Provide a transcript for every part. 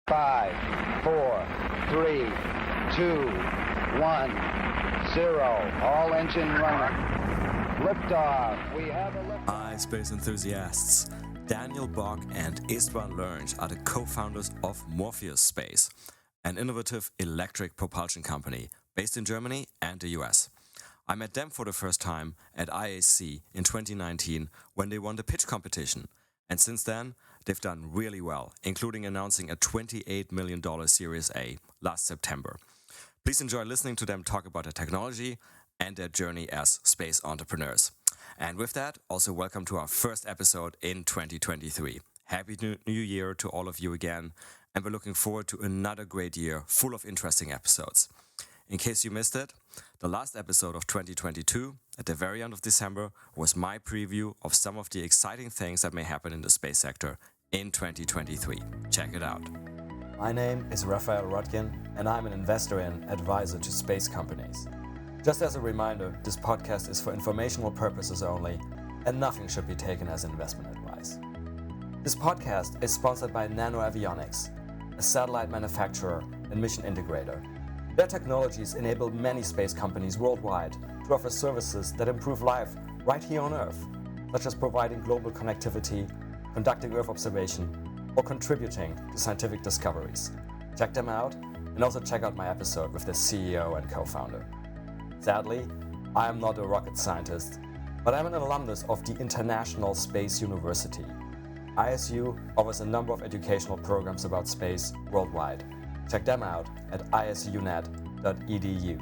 5, 4, 3, 2, 1, 0. All engine running. Liftoff. We have a liftoff. Hi, space enthusiasts. Daniel Bock and Istvan Lőrincz are the co-founders of Morpheus Space, an innovative electric propulsion company based in Germany and the US. I met them for the first time at IAC in 2019 when they won the pitch competition. And since then, they've done really well, including announcing a $28 million Series A last September. Please enjoy listening to them talk about their technology and their journey as space entrepreneurs. And with that, also welcome to our first episode in 2023. Happy New Year to all of you again, and we're looking forward to another great year full of interesting episodes. In case you missed it, the last episode of 2022, at the very end of December, was my preview of some of the exciting things that may happen in the space sector in 2023. Check it out. My name is Raphael, and I'm an investor and advisor to space companies. Just as a reminder, this podcast is for informational purposes only, and nothing should be taken as investment advice. This podcast is sponsored by Nano Avionics, a satellite manufacturer and mission integrator. Their technologies enable many space companies worldwide to offer services that improve life right here on Earth, such as providing global connectivity, conducting Earth observation, or contributing to scientific discoveries. Check them out, and also check out my episode with their CEO and co-founder. Sadly, I am not a rocket scientist, but I'm an alumnus of the International Space University. ISU offers a number of educational programs about space worldwide. Check them out at isunet.edu.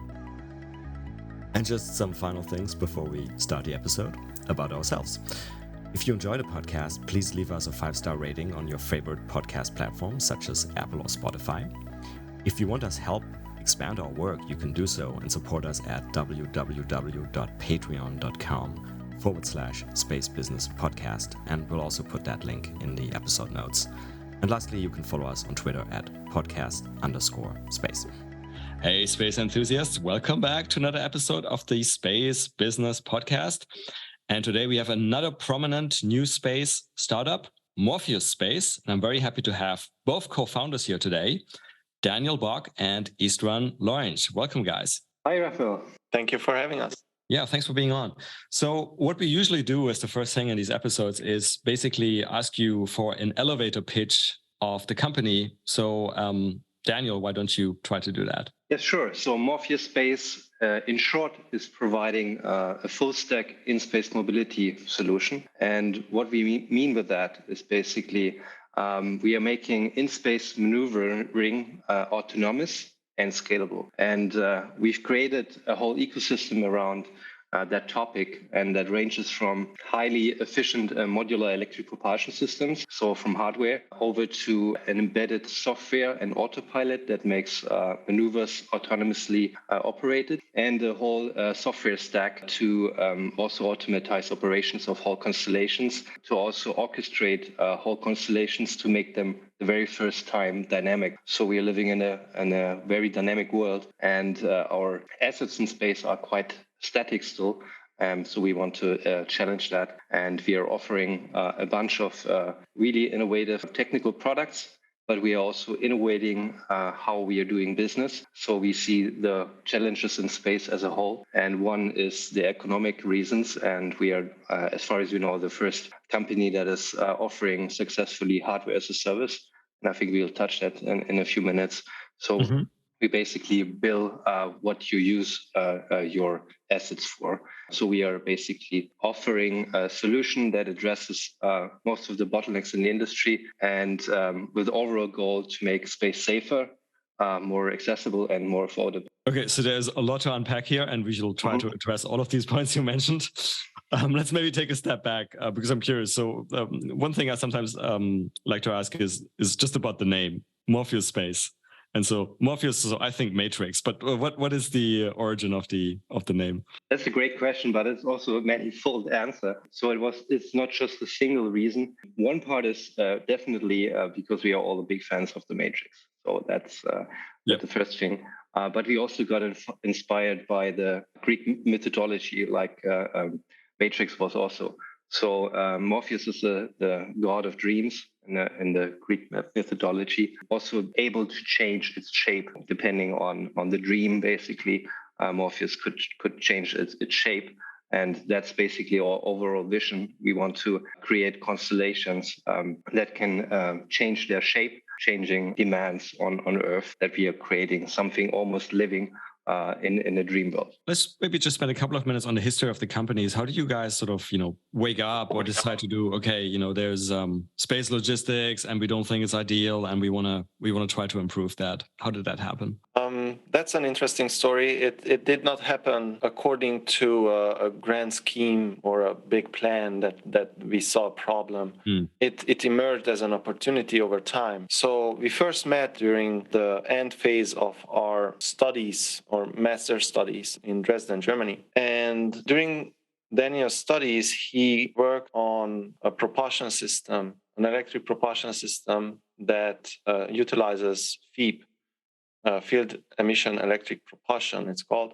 And just some final things before we start the episode about ourselves. If you enjoy the podcast, please leave us a 5-star rating on your favorite podcast platforms such as Apple or Spotify. If you want us help expand our work, you can do so and support us at www.patreon.com/Space Business Podcast, and we'll also put that link in the episode notes. And lastly, you can follow us on Twitter at podcast_space. Hey, space enthusiasts, welcome back to another episode of the Space Business Podcast. And today we have another prominent new space startup, Morpheus Space. And I'm very happy to have both co-founders here today, Daniel Bock and Istvan Lőrincz. Welcome, guys. Hi, Raphael. Thank you for having us. Yeah, thanks for being on. So what we usually do as the first thing in these episodes is basically ask you for an elevator pitch of the company. So Daniel, why don't you try to do that? Yes, sure. So Morpheus Space, in short, is providing a full stack in-space mobility solution. And what we mean with that is basically we are making in-space maneuvering autonomous and scalable. And we've created a whole ecosystem around that topic, and that ranges from highly efficient modular electric propulsion systems, so from hardware, over to an embedded software and autopilot that makes maneuvers autonomously operated, and a whole software stack to also automatize operations of whole constellations, to also orchestrate whole constellations to make them the very first time dynamic. So we are living in a very dynamic world, and our assets in space are quite static still. So we want to challenge that. And we are offering a bunch of really innovative technical products, but we are also innovating how we are doing business. So we see the challenges in space as a whole. And one is the economic reasons. And we are, as far as you know, the first company that is offering successfully hardware as a service. And I think we'll touch that in a few minutes. So we basically bill what you use your assets for. So we are basically offering a solution that addresses most of the bottlenecks in the industry, and with the overall goal to make space safer, more accessible, and more affordable. Okay, so there's a lot to unpack here, and we will try to address all of these points you mentioned. Let's maybe take a step back because I'm curious. So one thing I sometimes like to ask is just about the name, Morpheus Space. And so Morpheus, so I think Matrix, but what is the origin of the name? That's a great question, but it's also a manifold answer. So it's not just a single reason. One part is definitely because we are all big fans of the Matrix. So that's the first thing. But we also got inspired by the Greek mythology, like Matrix was also So Morpheus is the god of dreams in the Greek methodology, also able to change its shape depending on the dream. Basically, Morpheus could change its shape. And that's basically our overall vision. We want to create constellations that can change their shape, changing demands on Earth, that we are creating something almost living in a dream world. Let's maybe just spend a couple of minutes on the history of the companies. How did you guys sort of, wake up or decide to do, okay, there's space logistics and we don't think it's ideal and we want to try to improve that. How did that happen? That's an interesting story. It did not happen according to a grand scheme or a big plan that we saw a problem. It emerged as an opportunity over time. So we first met during the end phase of our studies or master studies in Dresden, Germany. And during Daniel's studies, he worked on a propulsion system, an electric propulsion system that utilizes FEEP. Field emission electric propulsion, it's called.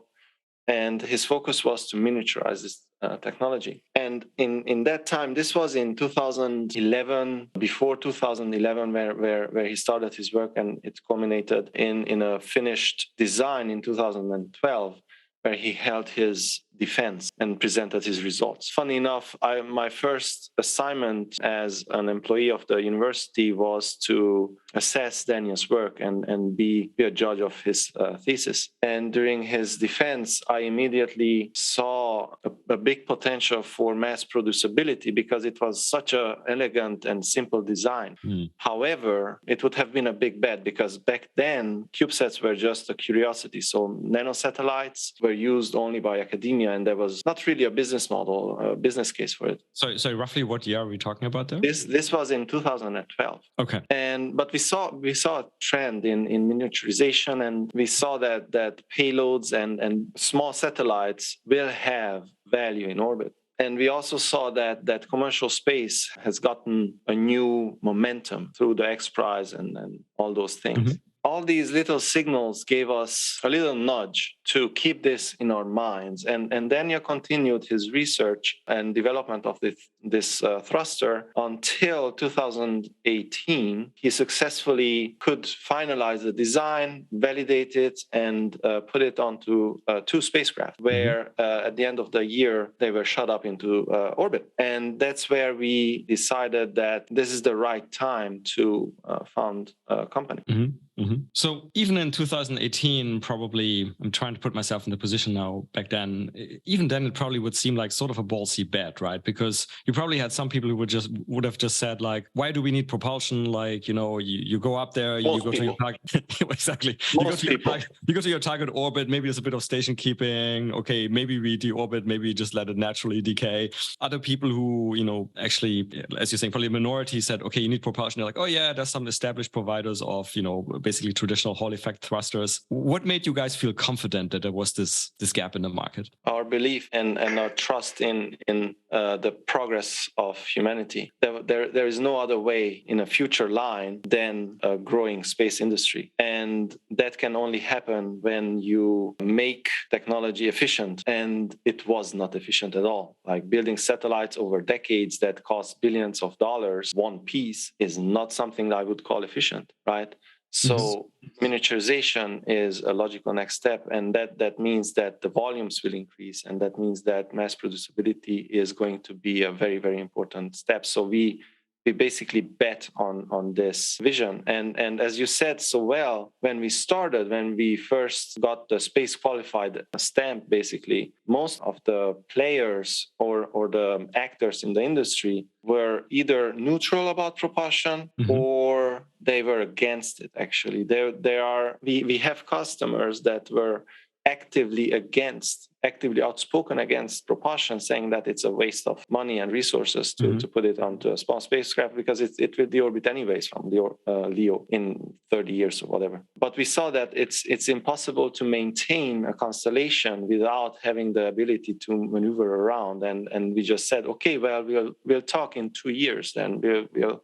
And his focus was to miniaturize this technology. And in that time, this was in 2011, before 2011, where he started his work, and it culminated in a finished design in 2012, where he held his defense and presented his results. Funny enough, my first assignment as an employee of the university was to assess Daniel's work and be a judge of his thesis. And during his defense, I immediately saw a big potential for mass producibility because it was such an elegant and simple design. However, it would have been a big bet because back then, CubeSats were just a curiosity. So nanosatellites were used only by academia, and there was not really a business model, a business case for it. So roughly what year are we talking about there? This was in 2012. Okay. But we saw a trend in miniaturization, and we saw that payloads and small satellites will have value in orbit. And we also saw that commercial space has gotten a new momentum through the X Prize and all those things. All these little signals gave us a little nudge to keep this in our minds. And Daniel continued his research and development of this thruster until 2018. He successfully could finalize the design, validate it, and put it onto 2 spacecraft, where at the end of the year, they were shot up into orbit. And that's where we decided that this is the right time to found a company. So even in 2018, probably, I'm trying to put myself in the position now, back then, even then it probably would seem like sort of a ballsy bet, right? Because you probably had some people who would have just said like, why do we need propulsion? Like, you go up there, you go to your target. Exactly. You go to your target orbit. Maybe there's a bit of station keeping. Okay, maybe we deorbit, maybe just let it naturally decay. Other people who, actually, as you're saying, probably a minority said, okay, you need propulsion. They're like, oh yeah, there's some established providers of, basically traditional Hall effect thrusters. What made you guys feel confident that there was this gap in the market? Our belief and our trust in the progress of humanity. There is no other way in a future line than a growing space industry. And that can only happen when you make technology efficient. And it was not efficient at all. Like building satellites over decades that cost billions of dollars, one piece, is not something I would call efficient, right? So miniaturization is a logical next step, and that means that the volumes will increase, and that means that mass producibility is going to be a very, very important step. So we basically bet on this vision. And as you said so well, when we first got the space qualified stamp, basically, most of the players or the actors in the industry were either neutral about propulsion or they were against it, actually. We have customers that were actively outspoken against propulsion, saying that it's a waste of money and resources to put it onto a small spacecraft because it will deorbit anyways from LEO in 30 years or whatever. But we saw that it's impossible to maintain a constellation without having the ability to maneuver around. And we just said, okay, well, we'll talk in 2 years. Then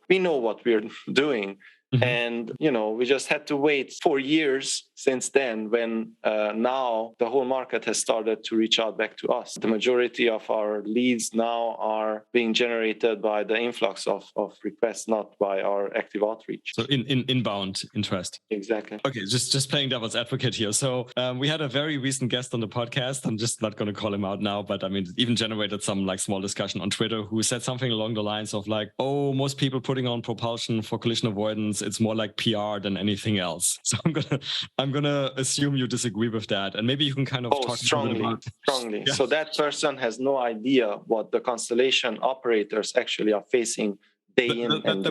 we know what we're doing. Mm-hmm. And, we just had to wait 4 years since then when now the whole market has started to reach out back to us. The majority of our leads now are being generated by the influx of requests, not by our active outreach. So inbound interest. Exactly. Okay, just playing devil's advocate here. So we had a very recent guest on the podcast. I'm just not going to call him out now, but I mean, it even generated some like small discussion on Twitter who said something along the lines of like, oh, most people putting on propulsion for collision avoidance, it's more like PR than anything else. So I'm gonna assume you disagree with that, and maybe you can kind of talk strongly. Yeah. So that person has no idea what the constellation operators actually are facing day in and day out.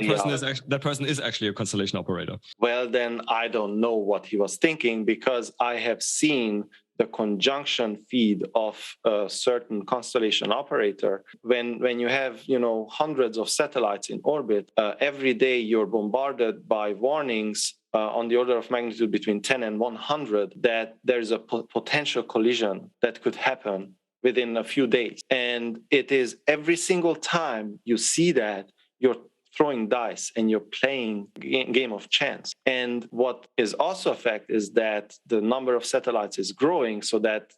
That person is actually a constellation operator. Well, then I don't know what he was thinking, because I have seen the conjunction feed of a certain constellation operator. When you have hundreds of satellites in orbit, every day you're bombarded by warnings on the order of magnitude between 10 and 100 that there's a potential collision that could happen within a few days. And it is every single time you see that, you're throwing dice and you're playing game of chance. And what is also a fact is that the number of satellites is growing, so that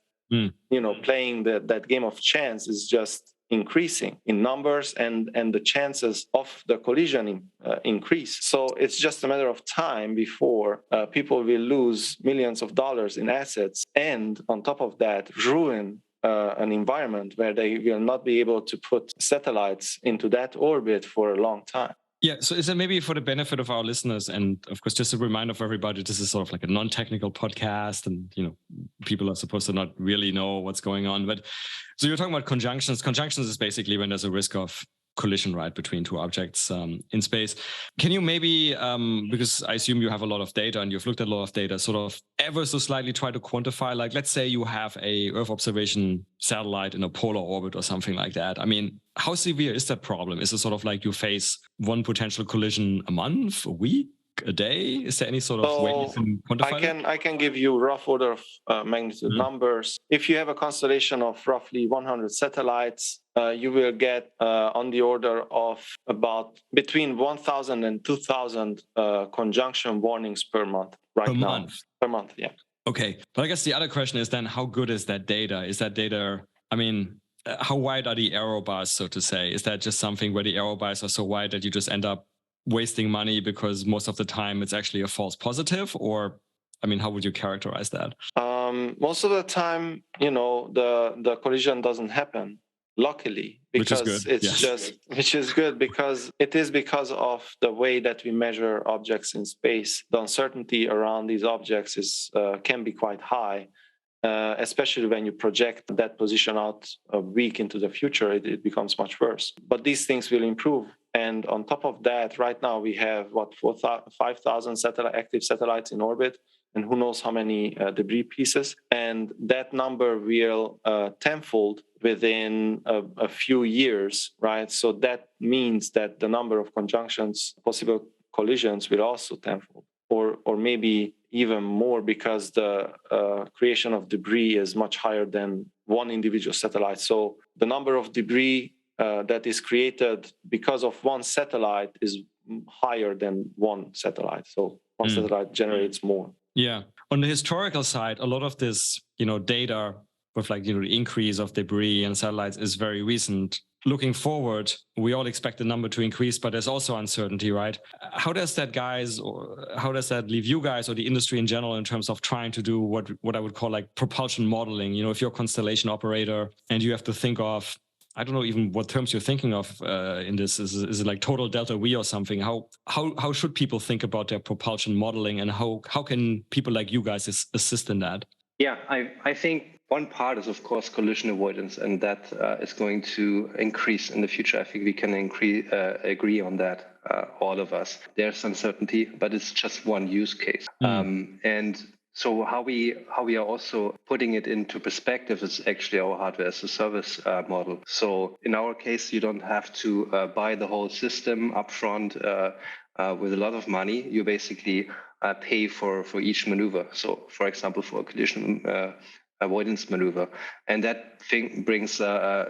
playing that game of chance is just increasing in numbers, and the chances of the collision increase. So it's just a matter of time before people will lose millions of dollars in assets, and on top of that, ruin an environment where they will not be able to put satellites into that orbit for a long time. Yeah, so is it maybe for the benefit of our listeners, and of course, just a reminder for everybody, this is sort of like a non-technical podcast, and people are supposed to not really know what's going on. But so you're talking about conjunctions. Conjunctions is basically when there's a risk of collision, right, between two objects in space. Can you maybe, because I assume you have a lot of data and you've looked at a lot of data, sort of ever so slightly try to quantify, like, let's say you have a Earth observation satellite in a polar orbit or something like that. I mean, how severe is that problem? Is it sort of like you face one potential collision a month, a week, a day? Is there any sort of way you can quantify I can give you rough order of magnitude numbers. If you have a constellation of roughly 100 satellites, you will get on the order of about between 1,000 and 2,000 conjunction warnings per month Per month, yeah. Okay. But I guess the other question is then, how good is that data? Is that data, I mean, how wide are the error bars, so to say? Is that just something where the error bars are so wide that you just end up wasting money because most of the time it's actually a false positive? Or, I mean, how would you characterize that? Most of the time, the collision doesn't happen, luckily, because which is good, because it is because of the way that we measure objects in space. The uncertainty around these objects can be quite high. Especially when you project that position out a week into the future, it becomes much worse. But these things will improve. And on top of that, right now we have 5,000 active satellites in orbit, and who knows how many debris pieces. And that number will tenfold within a few years, right? So that means that the number of conjunctions, possible collisions, will also tenfold, or maybe even more, because the creation of debris is much higher than one individual satellite. So the number of debris that is created because of one satellite is higher than one satellite. So one satellite generates more. Yeah. On the historical side, a lot of this, data with like, the increase of debris and satellites is very recent. Looking forward, we all expect the number to increase, but there's also uncertainty, right? How does that leave you guys or the industry in general in terms of trying to do what I would call like propulsion modeling? If you're a constellation operator and you have to think of, I don't know even what terms you're thinking of in this. Is it like total delta V or something? How should people think about their propulsion modeling, and how can people like you guys assist in that? Yeah, I think one part is, of course, collision avoidance, and that is going to increase in the future. I think we can agree on that, all of us. There's uncertainty, but it's just one use case. And so how we are also putting it into perspective is actually our hardware as a service model. So in our case, you don't have to buy the whole system upfront with a lot of money. You basically pay for each maneuver. So, for example, for a collision avoidance maneuver, and that thing brings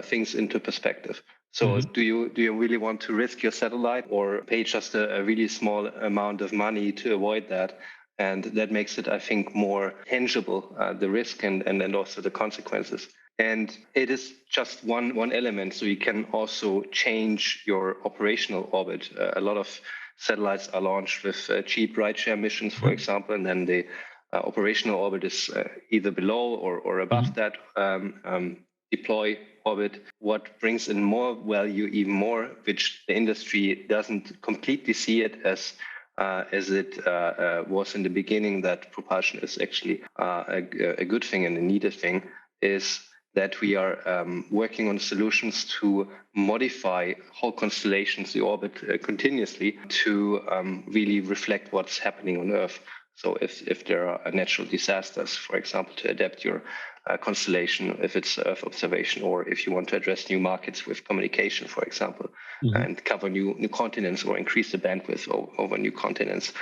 things into perspective. So do you really want to risk your satellite or pay just a really small amount of money to avoid that? And that makes it, I think, more tangible, the risk and also the consequences. And it is just one element. So you can also change your operational orbit. A lot of satellites are launched with cheap rideshare missions, for example, and then the operational orbit is either below or above that deploy orbit. What brings in more value, even more, which the industry doesn't completely see it as it was in the beginning, that propulsion is actually a good thing and a needed thing, is that we are working on solutions to modify whole constellations, the orbit continuously to really reflect what's happening on Earth. So if there are natural disasters, for example, to adapt your constellation, if it's Earth observation, or if you want to address new markets with communication, for example, and cover new continents or increase the bandwidth over new continents.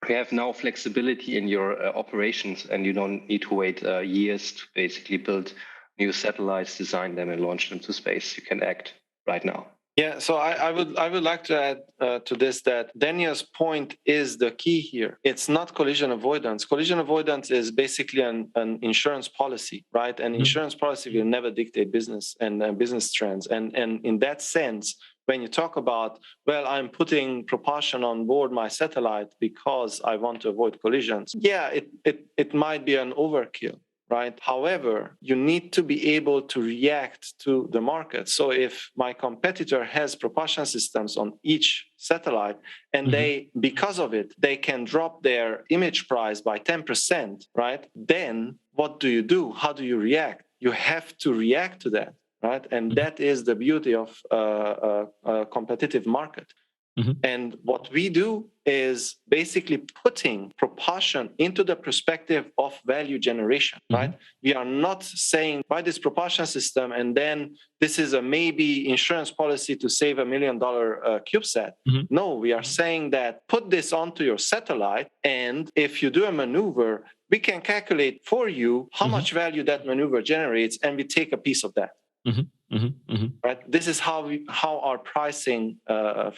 You have now flexibility in your operations, and you don't need to wait years to basically build new satellites, design them, and launch them to space. You can act right now. Yeah, so I would like to add to this that Daniel's point is the key here. It's not collision avoidance. Collision avoidance is basically an insurance policy, right? And insurance policy will never dictate business and business trends. And in that sense, when you talk about, well, I'm putting propulsion on board my satellite because I want to avoid collisions. Yeah, it might be an overkill. Right. However, you need to be able to react to the market. So if my competitor has propulsion systems on each satellite and they, because of it, they can drop their image price by 10%, right? Then what do? How do you react? You have to react to that, right? And that is the beauty of a competitive market. And what we do is basically putting propulsion into the perspective of value generation, right? We are not saying buy this propulsion system and then this is a maybe insurance policy to save $1 million CubeSat. No, we are saying that put this onto your satellite, and if you do a maneuver, we can calculate for you how much value that maneuver generates, and we take a piece of that. Right. This is how our pricing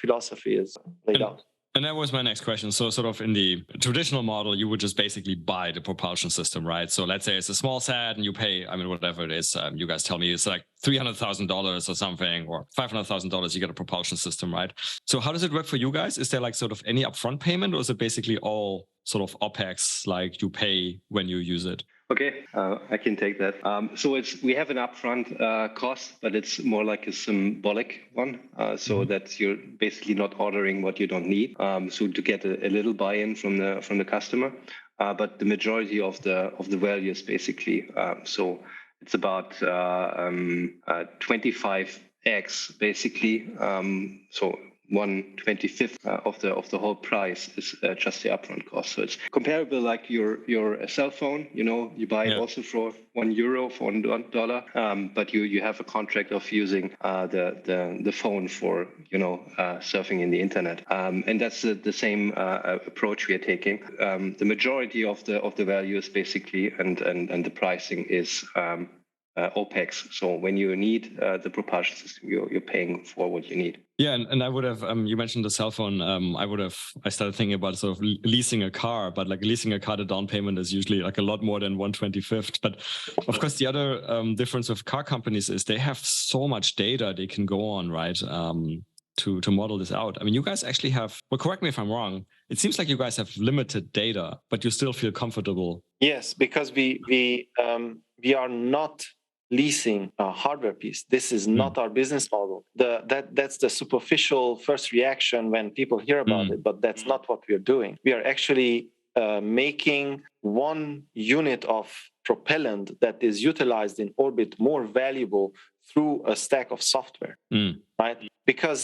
philosophy is laid out. And that was my next question. So sort of in the traditional model, you would just basically buy the propulsion system, right? So let's say it's a small sat and you pay, I mean, whatever it is, you guys tell me it's like $300,000 or something, or $500,000, you get a propulsion system, right? So how does it work for you guys? Is there like sort of any upfront payment, or is it basically all sort of OPEX, like you pay when you use it? Okay, I can take that. So we have an upfront cost, but it's more like a symbolic one, so that you're basically not ordering what you don't need. So to get a little buy-in from the customer, but the majority of the value is basically so it's about 25x basically. So 1/25 of the whole price is just the upfront cost. So it's comparable like your cell phone. You buy it also for €1, for $1, but you have a contract of using the phone for surfing in the internet, and that's the same approach we are taking. The majority of the value is basically and the pricing is OPEX. So when you need the propulsion system, you're paying for what you need. Yeah, and I would have, you mentioned the cell phone. I started thinking about sort of leasing a car, but like leasing a car, the down payment is usually like a lot more than 1/25. But of course, the other difference with car companies is they have so much data they can go on, right? To model this out. I mean, you guys actually have, well, correct me if I'm wrong, it seems like you guys have limited data, but you still feel comfortable. Yes, because we are not leasing a hardware piece. This is not our business model. That's the superficial first reaction when people hear about it, but that's not what we are doing. We are actually making one unit of propellant that is utilized in orbit more valuable through a stack of software, right? Because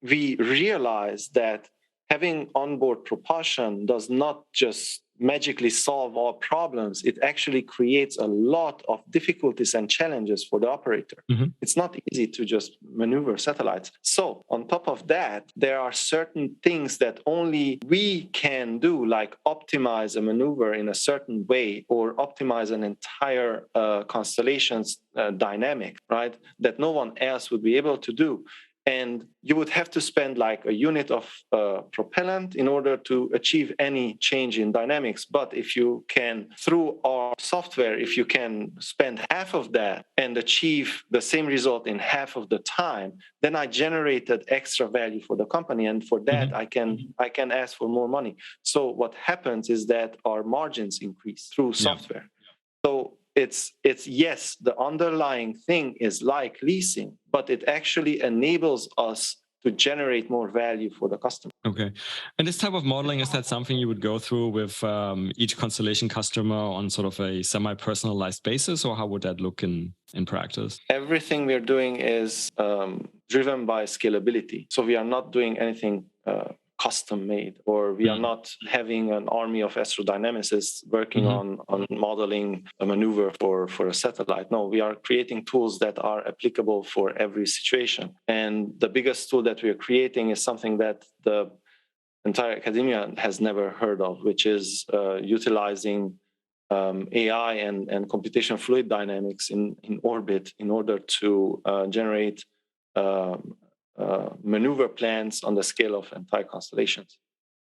we realize that having onboard propulsion does not just magically solve all problems. It actually creates a lot of difficulties and challenges for the operator. It's not easy to just maneuver satellites. So on top of that, there are certain things that only we can do, like optimize a maneuver in a certain way or optimize an entire constellation's dynamic, right? That no one else would be able to do. And you would have to spend like a unit of propellant in order to achieve any change in dynamics. But if you can, through our software, if you can spend half of that and achieve the same result in half of the time, then I generated extra value for the company. And for that, I can ask for more money. So what happens is that our margins increase through software. So it's yes, the underlying thing is like leasing, but it actually enables us to generate more value for the customer. Okay. And this type of modeling, is that something you would go through with each constellation customer on sort of a semi-personalized basis, or how would that look in practice? Everything we're doing is driven by scalability. So we are not doing anything custom made, or we are not having an army of astrodynamicists working on modeling a maneuver for a satellite. No, we are creating tools that are applicable for every situation. And the biggest tool that we are creating is something that the entire academia has never heard of, which is utilizing AI and computation fluid dynamics in orbit in order to generate maneuver plans on the scale of entire constellations.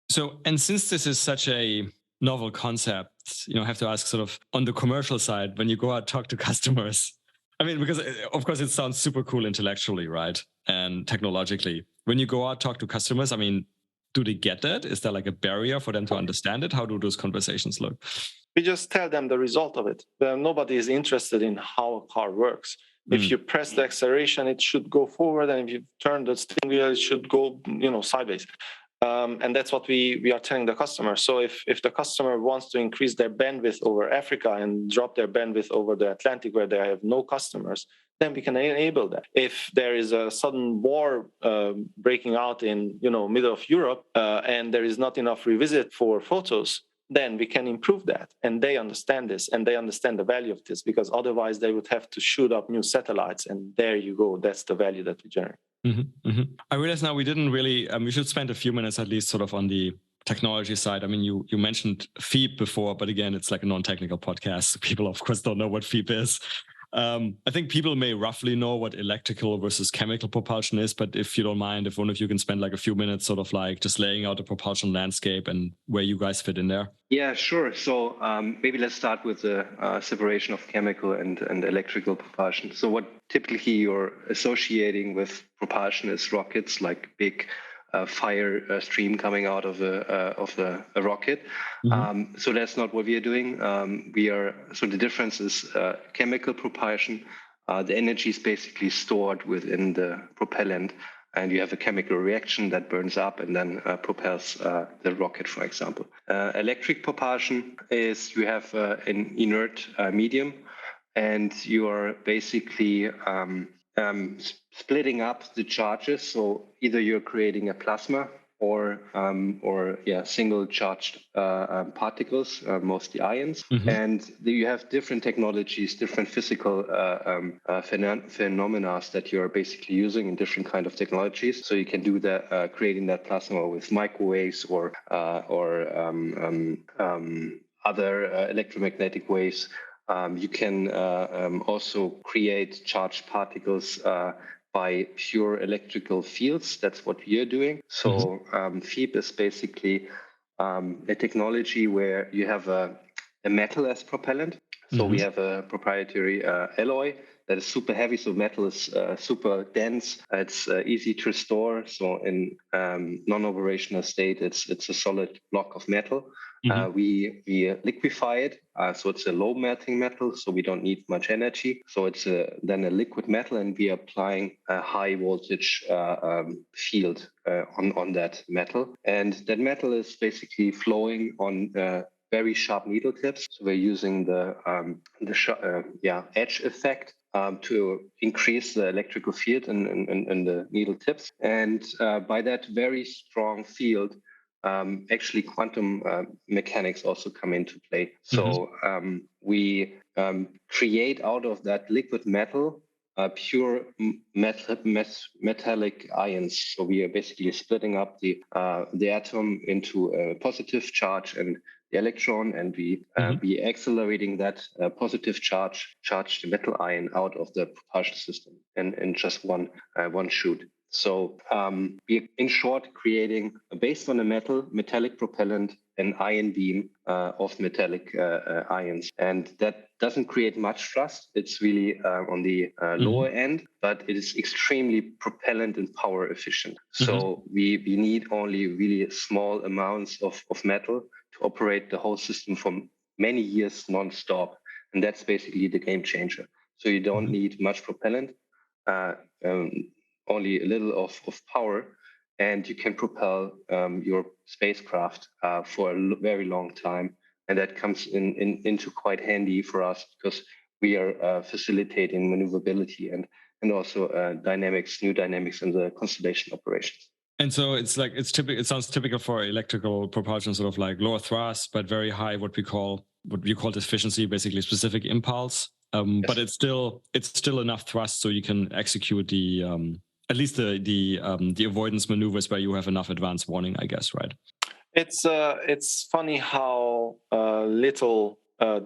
So, and since this is such a novel concept, I have to ask sort of on the commercial side, when you go out, talk to customers, I mean, because of course it sounds super cool intellectually, right? And technologically, when you go out, talk to customers, I mean, do they get that? Is there like a barrier for them to understand it? How do those conversations look? We just tell them the result of it. Nobody is interested in how a car works. If you press the acceleration, it should go forward, and if you turn the steering wheel, it should go, sideways. And that's what we are telling the customer. So if the customer wants to increase their bandwidth over Africa and drop their bandwidth over the Atlantic, where they have no customers, then we can enable that. If there is a sudden war breaking out in middle of Europe and there is not enough revisit for photos, then we can improve that. And they understand this, and they understand the value of this, because otherwise they would have to shoot up new satellites. And there you go. That's the value that we generate. I realize now we didn't really, we should spend a few minutes at least sort of on the technology side. I mean, you mentioned FEEP before, but again, it's like a non-technical podcast. So people, of course, don't know what FEEP is. I think people may roughly know what electrical versus chemical propulsion is, but if you don't mind, if one of you can spend like a few minutes sort of like just laying out the propulsion landscape and where you guys fit in there. Yeah, sure. So maybe let's start with the separation of chemical and electrical propulsion. So what typically you're associating with propulsion is rockets, like big fire stream coming out of a rocket. So that's not what we are doing. So the difference is chemical propulsion. The energy is basically stored within the propellant, and you have a chemical reaction that burns up and then propels the rocket, for example. Electric propulsion is you have an inert medium, and you are basically splitting up the charges. So either you're creating a plasma or single charged particles, mostly ions. And you have different technologies, different physical phenomena that you're basically using in different kind of technologies. So you can do that, creating that plasma with microwaves or other electromagnetic waves. You can also create charged particles by pure electrical fields. That's what we are doing. So FEEP is basically a technology where you have a metal as propellant. So we have a proprietary alloy that is super heavy. So metal is super dense. It's easy to store. So in non-operational state, it's a solid block of metal. We liquefy it, so it's a low melting metal, so we don't need much energy. So it's then a liquid metal, and we are applying a high voltage field on that metal. And that metal is basically flowing on very sharp needle tips. So we're using the edge effect to increase the electrical field in the needle tips. And by that very strong field, actually quantum mechanics also come into play. So we create out of that liquid metal pure metallic ions. So we are basically splitting up the atom into a positive charge and the electron, and we be accelerating that positive charged metal ion out of the propulsion system in just one shoot. So we, in short, creating, based on a metallic propellant, an ion beam of metallic ions. And that doesn't create much thrust. It's really on the lower end, but it is extremely propellant and power efficient. So we need only really small amounts of metal to operate the whole system for many years non-stop. And that's basically the game changer. So you don't need much propellant. Only a little of power, and you can propel your spacecraft for a very long time. And that comes into quite handy for us because we are facilitating maneuverability and also new dynamics in the constellation operations. And so it's like it sounds typical for electrical propulsion, sort of like lower thrust, but very high what we call efficiency, basically specific impulse. Yes. But it's still enough thrust so you can execute the at least the avoidance maneuvers where you have enough advance warning, I guess, right? It's funny how little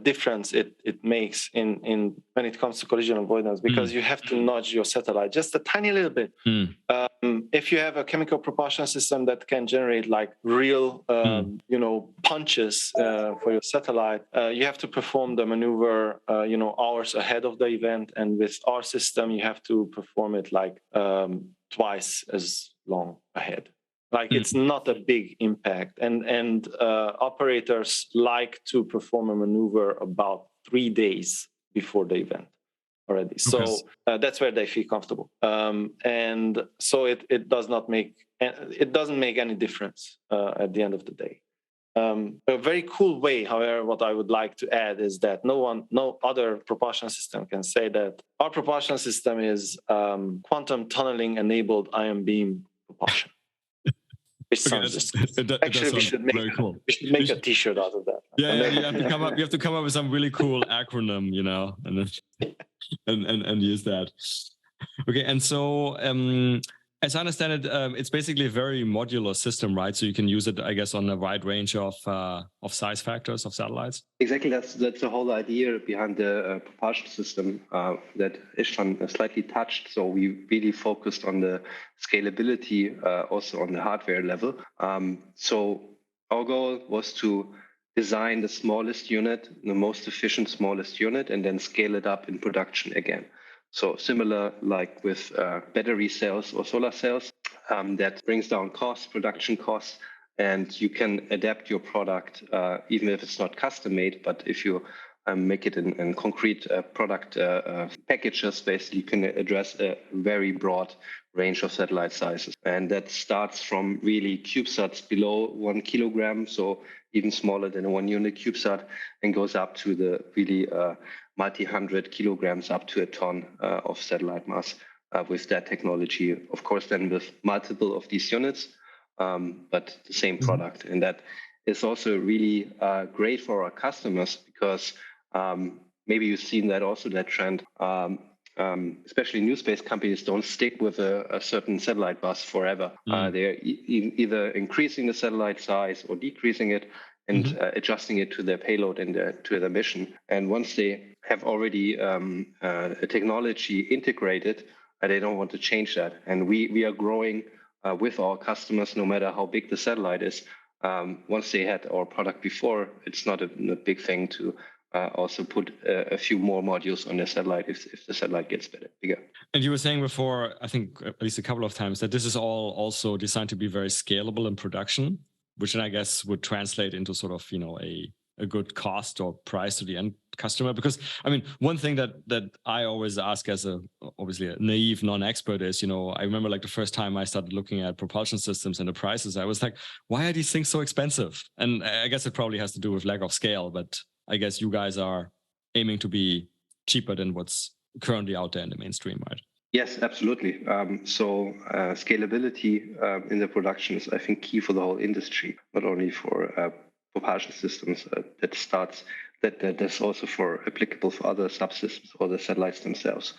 difference it makes in when it comes to collision avoidance, because you have to nudge your satellite just a tiny little bit. If you have a chemical propulsion system that can generate like real punches for your satellite, you have to perform the maneuver hours ahead of the event, and with our system you have to perform it like twice as long ahead. Like it's not a big impact, and operators like to perform a maneuver about 3 days before the event already. So that's where they feel comfortable, and so it doesn't make any difference at the end of the day. A very cool way, however, what I would like to add is that no other propulsion system can say that our propulsion system is quantum tunneling enabled ion beam propulsion. Actually, we should make a T-shirt out of that. Yeah, you have to come up with some really cool acronym, and use that. Okay, and so as I understand it, it's basically a very modular system, right? So you can use it, I guess, on a wide range of size factors of satellites. Exactly, that's the whole idea behind the propulsion system that Istvan slightly touched. So we really focused on the scalability, also on the hardware level. So our goal was to design the smallest unit, the most efficient smallest unit, and then scale it up in production again. So similar like with battery cells or solar cells, that brings down production costs, and you can adapt your product even if it's not custom made, but if you make it in concrete product packages, basically you can address a very broad range of satellite sizes. And that starts from really CubeSats below 1 kilogram, so even smaller than a 1 unit CubeSat, and goes up to the really multi-hundred kilograms up to a ton of satellite mass with that technology. Of course, then with multiple of these units, but the same product. And that is also really great for our customers because maybe you've seen that also, that trend. Especially new space companies don't stick with a certain satellite bus forever. They're either increasing the satellite size or decreasing it and adjusting it to their payload and to their mission. And once they have already a technology integrated, they don't want to change that. And we are growing with our customers, no matter how big the satellite is. Once they had our product before, it's not a big thing to also put a few more modules on the satellite if the satellite gets bigger. And you were saying before, I think at least a couple of times, that this is all also designed to be very scalable in production, which then I guess would translate into sort of, a good cost or price to the end customer. Because I mean, one thing that I always ask as obviously a naive non-expert is, I remember like the first time I started looking at propulsion systems and the prices, I was like, why are these things so expensive? And I guess it probably has to do with lack of scale, but I guess you guys are aiming to be cheaper than what's currently out there in the mainstream, right? Yes, absolutely. Scalability in the production is, I think, key for the whole industry, not only for propulsion systems. That's also applicable for other subsystems or the satellites themselves.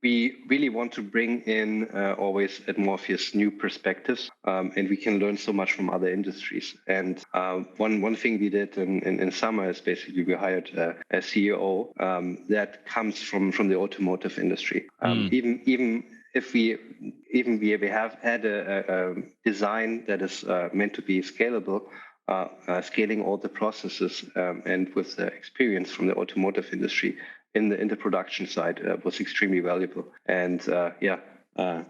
We really want to bring in always at Morpheus new perspectives, and we can learn so much from other industries. And one thing we did in summer is basically we hired a CEO that comes from the automotive industry. Even if we have had a design that is meant to be scalable, scaling all the processes and with the experience from the automotive industry in the production side was extremely valuable. And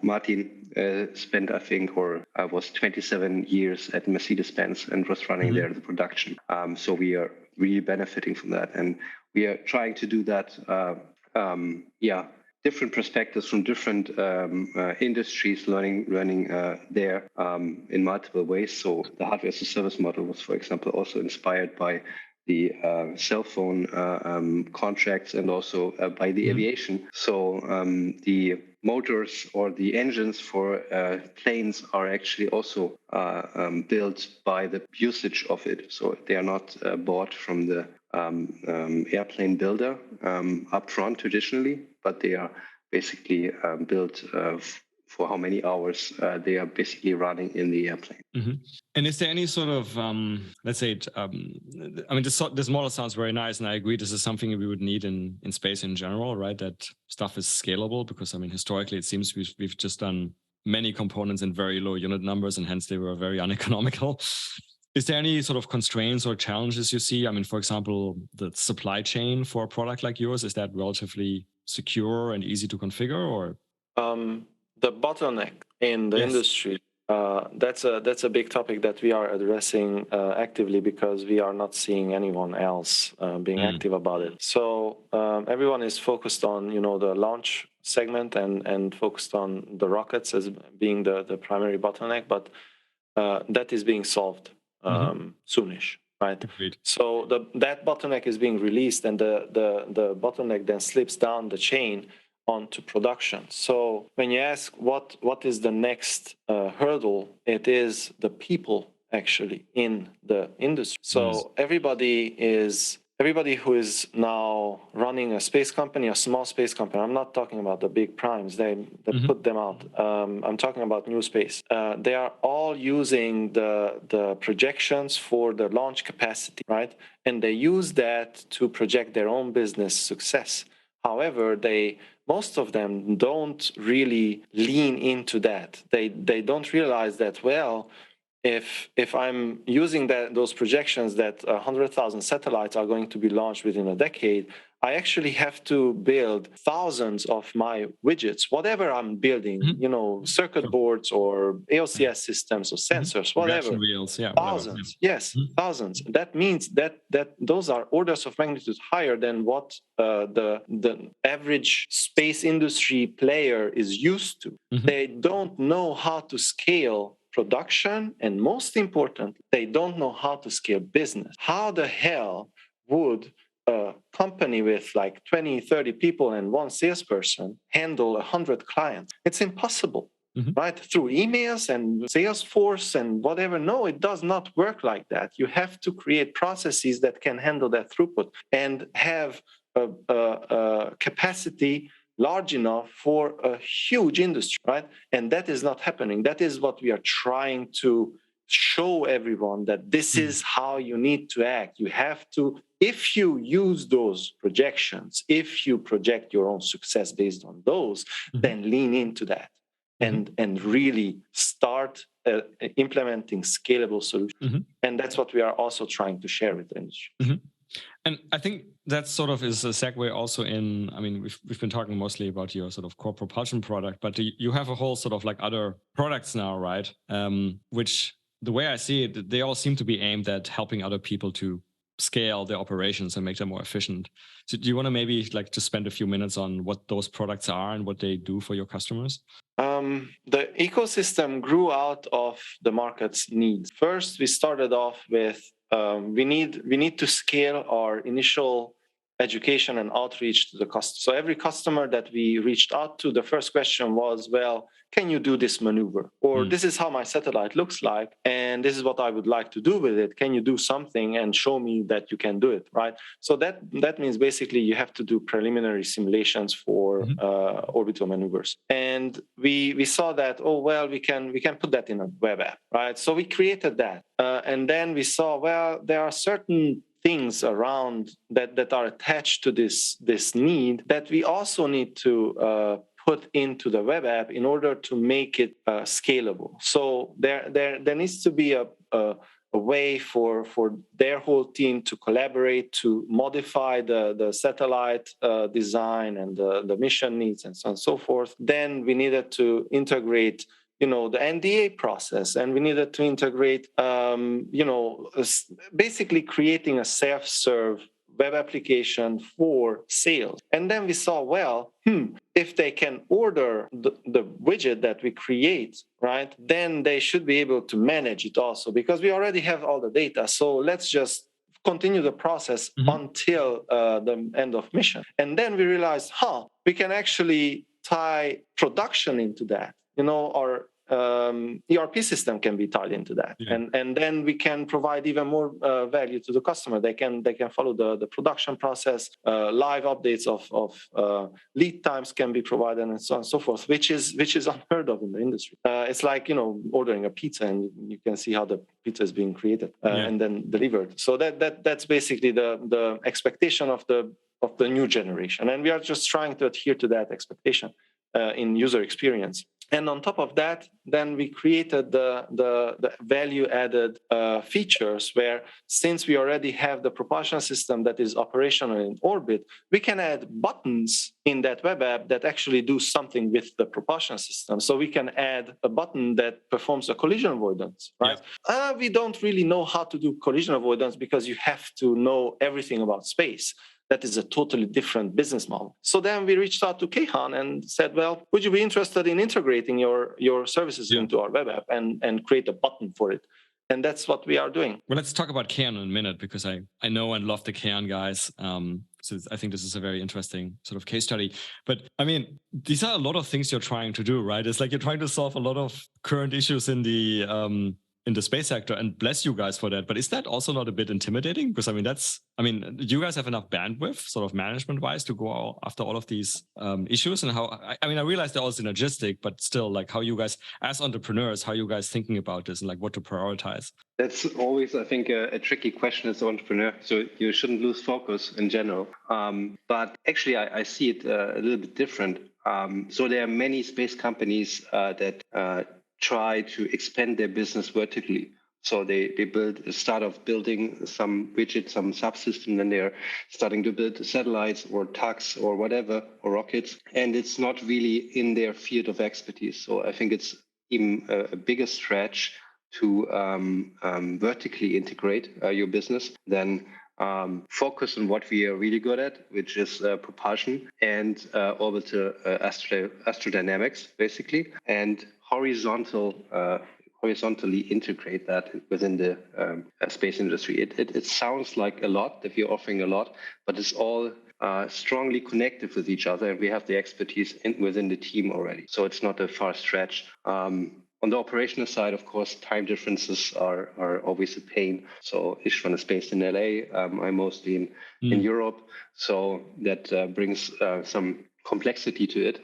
Martin spent, I think, was 27 years at Mercedes-Benz and was running there the production. So we are really benefiting from that, and we are trying to do that. Different perspectives from different industries, learning there in multiple ways. So the hardware as a service model was, for example, also inspired by the cell phone contracts and also by the aviation. So the motors or the engines for planes are actually also built by the usage of it. So they are not bought from the airplane builder upfront traditionally, but they are basically built for how many hours they are basically running in the airplane. And is there any sort of, let's say, this model sounds very nice, and I agree this is something we would need in space in general, right? That stuff is scalable, because historically it seems we've just done many components in very low unit numbers, and hence they were very uneconomical. Is there any sort of constraints or challenges you see? For example, the supply chain for a product like yours, is that relatively secure and easy to configure, or? The bottleneck in the industry, that's a big topic that we are addressing actively, because we are not seeing anyone else being active about it. So everyone is focused on the launch segment and focused on the rockets as being the primary bottleneck, but that is being solved soonish, right? Agreed. So that bottleneck is being released, and the bottleneck then slips down the chain onto production. So when you ask what is the next hurdle, it is the people actually in the industry. So everybody who is now running a space company, a small space company, I'm not talking about the big primes, they put them out. I'm talking about new space. They are all using the projections for the launch capacity, right? And they use that to project their own business success. However, most of them don't really lean into that. They don't realize that, well, if I'm using those projections that 100,000 satellites are going to be launched within a decade, I actually have to build thousands of my widgets, whatever I'm building, circuit boards or AOCS systems or sensors, whatever. Wheels, thousands, yes, thousands. That means that those are orders of magnitude higher than what the average space industry player is used to. They don't know how to scale production, and most important, they don't know how to scale business. How the hell would a company with like 20, 30 people and one salesperson handle 100 clients? It's impossible, right? Through emails and Salesforce and whatever. No, it does not work like that. You have to create processes that can handle that throughput and have a capacity large enough for a huge industry, right? And that is not happening. That is what we are trying to show everyone, that this is how you need to act. You have to, if you use those projections, if you project your own success based on those, then lean into that and really start implementing scalable solutions. And that's what we are also trying to share with the industry. And I think that sort of is a segue also in, we've been talking mostly about your sort of core propulsion product, but you have a whole sort of like other products now, right? Which, the way I see it, they all seem to be aimed at helping other people to scale their operations and make them more efficient. So do you want to maybe like just spend a few minutes on what those products are and what they do for your customers? The ecosystem grew out of the market's needs. First, we started off with we need to scale our initial education and outreach to the customer. So every customer that we reached out to, the first question was, well, can you do this maneuver? Or this is how my satellite looks like, and this is what I would like to do with it. Can you do something and show me that you can do it, right? So that means basically you have to do preliminary simulations for orbital maneuvers. And we saw that, oh, well, we can put that in a web app, right? So we created that. And then we saw, well, there are certain things around that are attached to this need that we also need to put into the web app in order to make it scalable. So there needs to be a way for their whole team to collaborate, to modify the satellite design and the mission needs and so on and so forth. Then we needed to integrate the NDA process, and we needed to integrate, basically creating a self-serve web application for sales. And then we saw, well, if they can order the widget that we create, right, then they should be able to manage it also, because we already have all the data. So let's just continue the process until the end of mission. And then we realized, we can actually tie production into that. Our ERP system can be tied into that, and then we can provide even more value to the customer. They can follow the production process. Live updates of lead times can be provided, and so on and so forth, which is unheard of in the industry. It's like ordering a pizza, and you can see how the pizza is being created and then delivered. So that's basically the expectation of the new generation, and we are just trying to adhere to that expectation in user experience. And on top of that, then we created the value-added features where, since we already have the propulsion system that is operational in orbit, we can add buttons in that web app that actually do something with the propulsion system. So we can add a button that performs a collision avoidance, right? Yeah. We don't really know how to do collision avoidance because you have to know everything about space. That is a totally different business model. So then we reached out to Kayhan and said, well, would you be interested in integrating your services into our web app and create a button for it? And that's what we are doing. Well, let's talk about Kayhan in a minute, because I know and love the Kayhan guys. So I think this is a very interesting sort of case study. But I mean, these are a lot of things you're trying to do, right? It's like you're trying to solve a lot of current issues in the space sector, and bless you guys for that. But is that also not a bit intimidating? Because do you guys have enough bandwidth, sort of management-wise, to go after all of these issues? And I realize they're all synergistic, but still, like, how you guys, as entrepreneurs, how you guys thinking about this and like what to prioritize? That's always, I think, a tricky question as an entrepreneur. So you shouldn't lose focus in general. But actually, I see it a little bit different. So there are many space companies that try to expand their business vertically. So they start off building some widget, some subsystem, then they're starting to build satellites or tugs or whatever, or rockets. And it's not really in their field of expertise. So I think it's even a bigger stretch to vertically integrate your business than focus on what we are really good at, which is propulsion and orbital astrodynamics, basically, and horizontally integrate that within the space industry. It sounds like a lot, that we're offering a lot, but it's all strongly connected with each other, and we have the expertise within the team already. So it's not a far stretch. On the operational side, of course, time differences are always a pain. So Istvan is based in LA. I'm mostly in Europe. So that brings some complexity to it.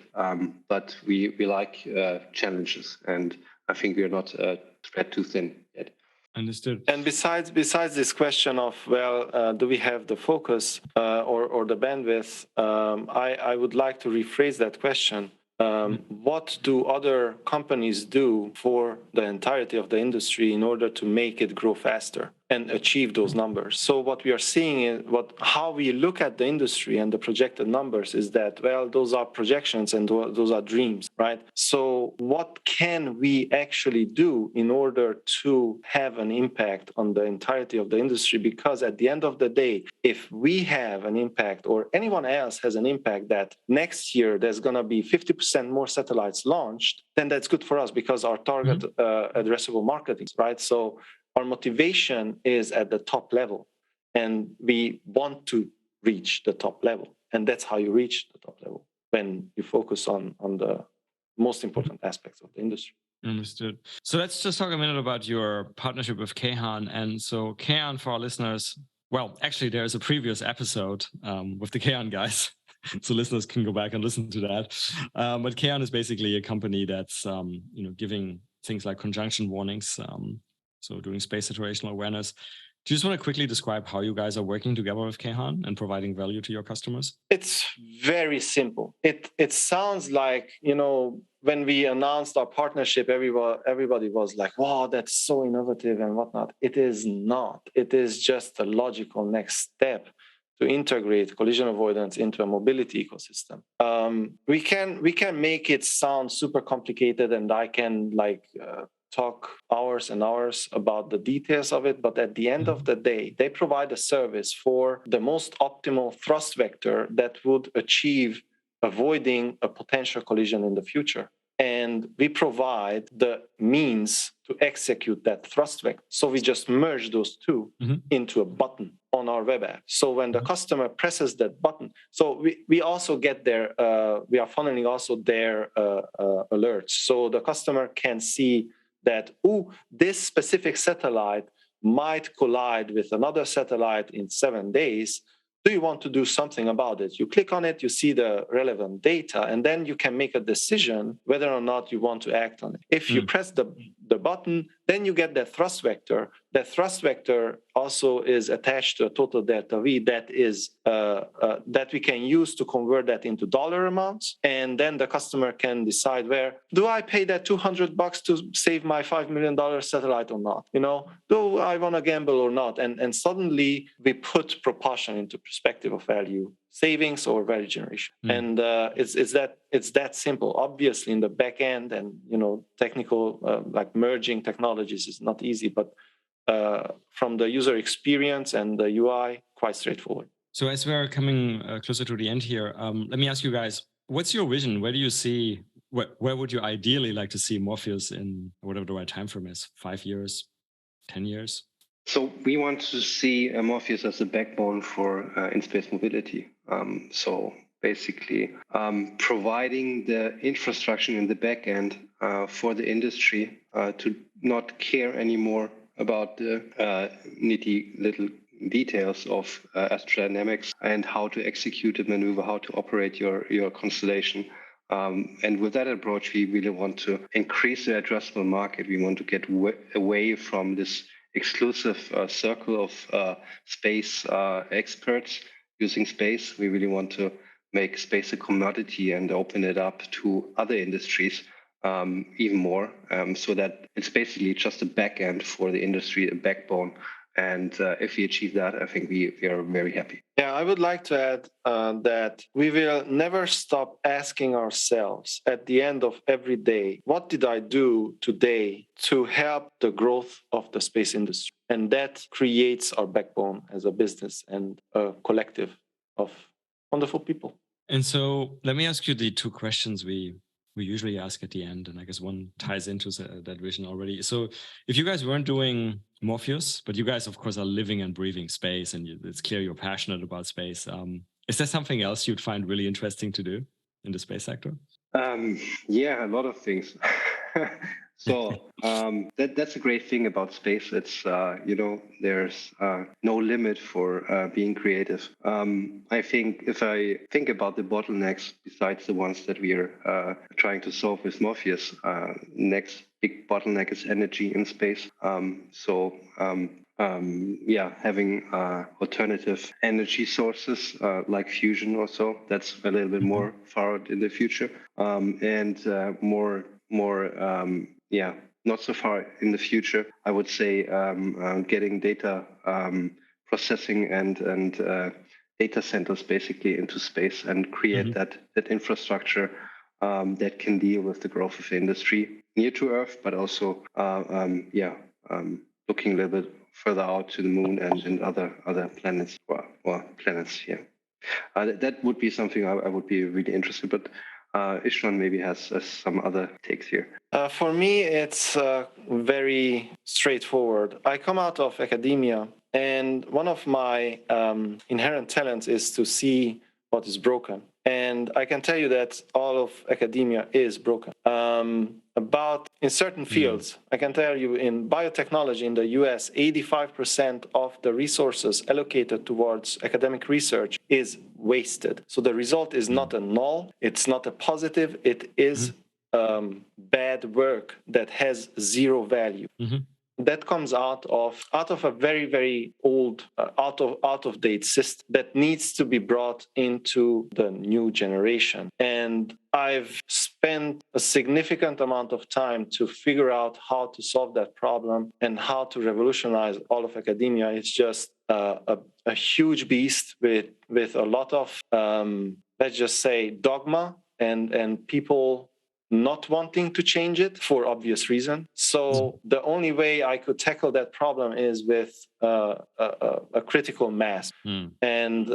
But we like challenges, and I think we're not spread too thin yet. Understood. And besides this question of, do we have the focus or the bandwidth, I would like to rephrase that question. What do other companies do for the entirety of the industry in order to make it grow faster and achieve those numbers? So what we are seeing is how we look at the industry and the projected numbers is that, those are projections and those are dreams, right? So what can we actually do in order to have an impact on the entirety of the industry? Because at the end of the day, if we have an impact or anyone else has an impact that next year there's going to be 50% more satellites launched, then that's good for us because our target addressable market is, right? So our motivation is at the top level, and we want to reach the top level. And that's how you reach the top level, when you focus on the most important aspects of the industry. Understood. So let's just talk a minute about your partnership with Kayhan. And so Kayhan, for our listeners, well, actually, there's a previous episode with the Kayhan guys. So listeners can go back and listen to that. But Kayhan is basically a company that's giving things like conjunction warnings, so doing space situational awareness. Do you just want to quickly describe how you guys are working together with Kayhan and providing value to your customers? It's very simple. It sounds like, when we announced our partnership, everybody was like, wow, that's so innovative and whatnot. It is not. It is just a logical next step to integrate collision avoidance into a mobility ecosystem. We can make it sound super complicated, and I can talk hours and hours about the details of it, but at the end of the day, they provide a service for the most optimal thrust vector that would achieve avoiding a potential collision in the future. And we provide the means to execute that thrust vector. So we just merge those two into a button on our web app. So when the customer presses that button, so we also get their, we are funneling also their alerts. So the customer can see that, this specific satellite might collide with another satellite in 7 days. Do you want to do something about it? You click on it, you see the relevant data, and then you can make a decision whether or not you want to act on it. If you press the button, then you get that thrust vector. That thrust vector also is attached to a total delta V that is that we can use to convert that into dollar amounts, and then the customer can decide do I pay that $200 to save my $5 million satellite or not? Do I want to gamble or not? And suddenly we put propulsion into perspective of value savings or value generation. And it's that simple. Obviously, in the back end and technical like merging technologies is not easy, but from the user experience and the UI, quite straightforward. So as we're coming closer to the end here, let me ask you guys, what's your vision? Where do you see, where would you ideally like to see Morpheus in whatever the right time frame is? 5 years, 10 years? So we want to see Morpheus as a backbone for in-space mobility. So basically providing the infrastructure in the back end for the industry to not care anymore about the nitty little details of astrodynamics and how to execute a maneuver, how to operate your constellation. And with that approach, we really want to increase the addressable market. We want to get away from this exclusive circle of space experts using space. We really want to make space a commodity and open it up to other industries even more, so that it's basically just a back end for the industry, a backbone. And if we achieve that, I think we are very happy. Yeah, I would like to add that we will never stop asking ourselves at the end of every day, what did I do today to help the growth of the space industry? And that creates our backbone as a business and a collective of wonderful people. And so let me ask you the two questions we usually ask at the end, and I guess one ties into that vision already. So if you guys weren't doing Morpheus, but you guys, of course, are living and breathing space, and it's clear you're passionate about space, is there something else you'd find really interesting to do in the space sector? Yeah, a lot of things. So that's a great thing about space. It's, there's no limit for being creative. I think if I think about the bottlenecks, besides the ones that we are trying to solve with Morpheus, next big bottleneck is energy in space. Having alternative energy sources like fusion or so, that's a little bit more far out in the future, and not so far in the future, I would say getting data processing and data centers basically into space and create that infrastructure that can deal with the growth of the industry near to Earth, but also looking a little bit further out to the moon and other planets or planets. Yeah, that would be something I would be really interested. But Istvan maybe has some other takes here. For me, it's very straightforward. I come out of academia And one of my inherent talents is to see what is broken. And I can tell you that all of academia is broken. In certain fields, I can tell you in biotechnology in the US, 85% of the resources allocated towards academic research is wasted. So the result is not a null, it's not a positive, it is bad work that has zero value. That comes out of a very, very old, out of date system that needs to be brought into the new generation. And I've spent a significant amount of time to figure out how to solve that problem and how to revolutionize all of academia. It's just a huge beast with a lot of, let's just say, dogma and people not wanting to change it for obvious reason. So the only way I could tackle that problem is with a critical mass. And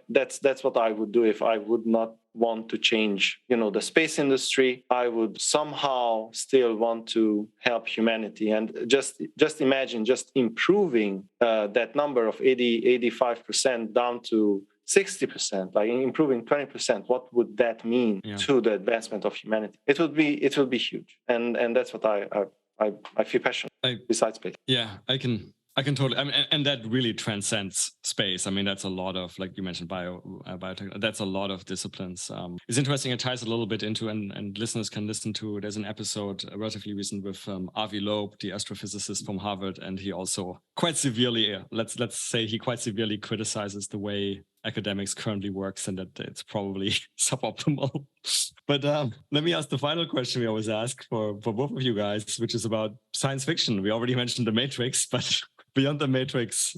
that's what I would do if I would not want to change, the space industry. I would somehow still want to help humanity. And just imagine just improving that number of 85% down to 60%, like improving 20%. What would that mean to the advancement of humanity? It will be huge, and that's what I feel passionate besides space. Yeah, I can totally. I mean, and that really transcends space. I mean, that's a lot of, like you mentioned, biotech. That's a lot of disciplines. It's interesting. It ties a little bit into, and listeners can listen to. There's an episode relatively recent with Avi Loeb, the astrophysicist from Harvard, and he also quite severely, let's say, he quite severely criticizes the way academics currently works, and that it's probably suboptimal. But let me ask the final question we always ask for both of you guys, which is about science fiction. We already mentioned The Matrix, but beyond The Matrix,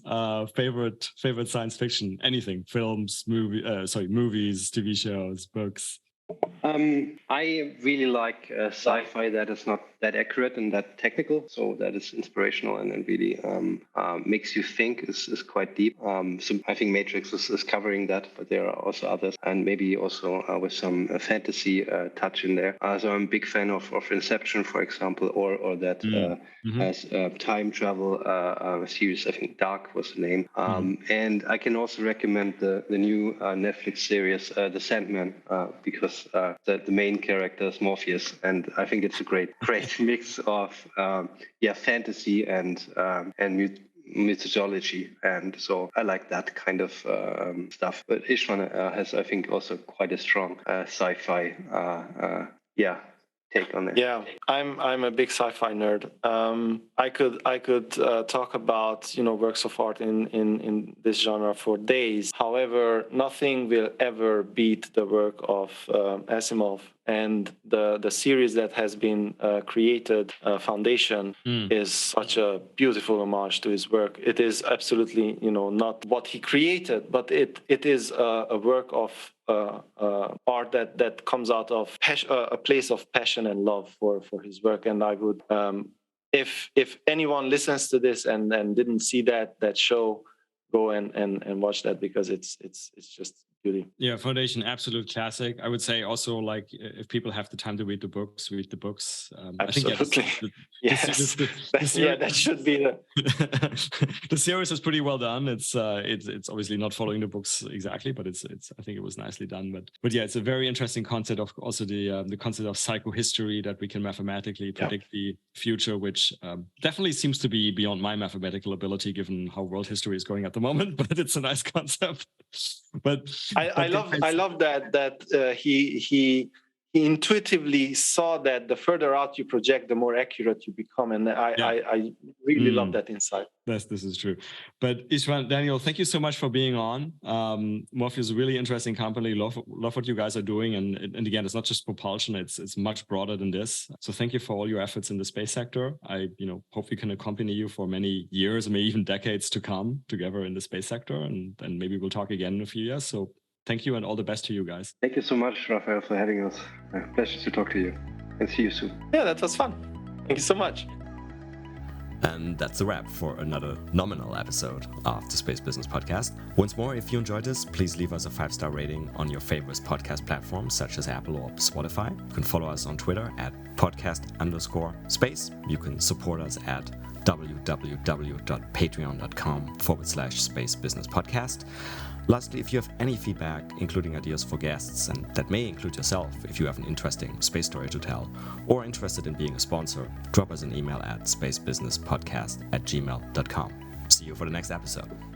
favorite science fiction, anything, films, movies, TV shows, books. I really like sci-fi that is not that accurate and that technical, so that is inspirational and really makes you think, is quite deep. So I think Matrix is covering that, but there are also others, and maybe also with some fantasy touch in there. So I'm a big fan of Inception, for example, or that has time travel series. I think Dark was the name. And I can also recommend the new Netflix series, The Sandman, because the main character is Morpheus, and I think it's a great mix of fantasy and mythology, and so I like that kind of stuff. But Istvan has, I think, also quite a strong sci-fi take on it. Yeah, I'm a big sci-fi nerd. I could talk about works of art in this genre for days. However, nothing will ever beat the work of Asimov, and the series that has been created, Foundation, is such a beautiful homage to his work. It is absolutely not what he created, but it is a work of art that comes out of a place of passion and love for his work. And I would, if anyone listens to this and didn't see that show, go and watch that, because it's just beauty. Yeah, Foundation, absolute classic. I would say also, like, if people have the time to read the books. Absolutely. I think that should be the series is pretty well done. It's obviously not following the books exactly, but it's I think it was nicely done. But yeah, it's a very interesting concept of also the concept of psychohistory, that we can mathematically predict the future, which definitely seems to be beyond my mathematical ability given how world history is going at the moment. But it's a nice concept. But I love that he intuitively saw that the further out you project, the more accurate you become, and I really love that insight. This is true. But Istvan, Daniel, thank you so much for being on. Morpheus is a really interesting company. Love what you guys are doing, and again, it's not just propulsion; it's much broader than this. So thank you for all your efforts in the space sector. I hope we can accompany you for many years, maybe even decades to come, together in the space sector, and maybe we'll talk again in a few years. So thank you, and all the best to you guys. Thank you so much, Raphael, for having us. Pleasure to talk to you, and see you soon. Yeah, that was fun. Thank you so much. And that's a wrap for another nominal episode of the Space Business Podcast. Once more, if you enjoyed this, please leave us a 5-star rating on your favorite podcast platforms such as Apple or Spotify. You can follow us on Twitter at podcast_space. You can support us at www.patreon.com/Space Business Podcast. Lastly, if you have any feedback, including ideas for guests, and that may include yourself if you have an interesting space story to tell, or interested in being a sponsor, drop us an email at spacebusinesspodcast@gmail.com. See you for the next episode.